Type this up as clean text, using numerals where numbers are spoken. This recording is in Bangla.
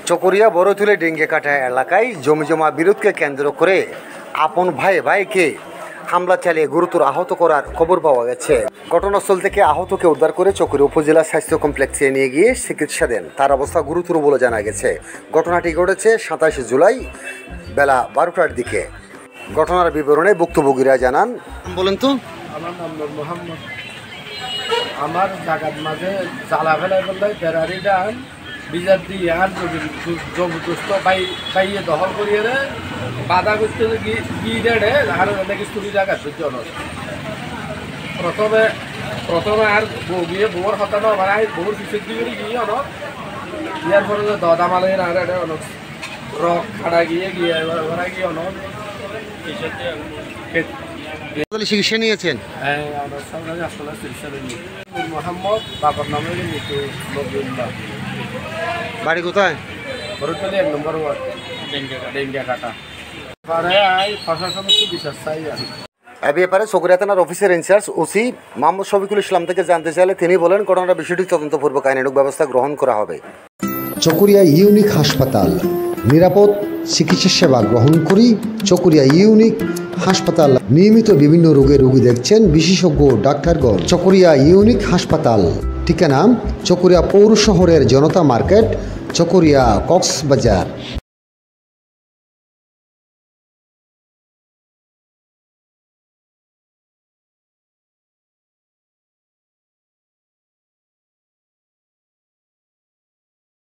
চকরিয়া বড়তুলে ডেঙ্গিকাটা এলাকায় জমিজমা বিরোধকে কেন্দ্র করে আপন ভাইকে হামলা চালিয়ে গুরুতর আহত করার খবর পাওয়া গেছে। ঘটনাস্থল থেকে আহতকে উদ্ধার করে চকরিয়া উপজেলা স্বাস্থ্য কমপ্লেক্সে নিয়ে গিয়ে চিকিৎসা দেন। তার অবস্থা গুরুতর বলে জানা গেছে। ঘটনাটি ঘটেছে 27 জুলাই বেলা 12টার দিকে। ঘটনার বিবরণে ভুক্তভোগীরা জানান, বলেন তো। আমার নাম নূর মোহাম্মদ। আমার জায়গার মাঝে জ্বালা ফেলাই বললে বেড়ারি ডান বিজার দিয়ে আর জবরদস্ত পাইয়ে দখল করিয়ে বাধা করতে গিয়ে আর নাকি স্তুরি জায়গা জন প্রথমে আর বউ গিয়ে বউর হতানো মানে বউর পিছের দিকে গিয়ে অনক ইয়ার পরে দদা মালের আর এটা অনক রক খাড়া গিয়ে গিয়ে অনক চিকিৎসা নিয়েছেন? হ্যাঁ, আমরা সরকারি হাসপাতালে চিকিৎসা নিই। মোহাম্মদ, বাবার নামে মৃত্যু নবীল্লাহ। বাড়ি কোথায়? বড়তলি 1 নম্বর ওয়ার্ড, ডেঙ্গিকাটা। পরে প্রশাসন একটু বিচার চাই। এ ব্যাপারে চকরিয়া থানার officer in-charge OC Mohammad Shafiqul Islam থেকে জানতে চাইলে তিনি বলেন, ঘটনার বিষয়টি তদন্তপূর্বক আইনানুগ ব্যবস্থা গ্রহণ করা হবে। চকরিয়া ইউনিক হাসপাতাল, নিরাপদ চিকিৎসা সেবা গ্রহণ করি। চকরিয়া ইউনিক হাসপাতাল নিয়মিত বিভিন্ন রোগের রোগী দেখছেন বিশেষজ্ঞ ডাক্তারগণ। চকরিয়া ইউনিক হাসপাতাল, ঠিকানা চকরিয়া পৌর শহরের জনতা মার্কেট, চকরিয়া কক্সবাজার।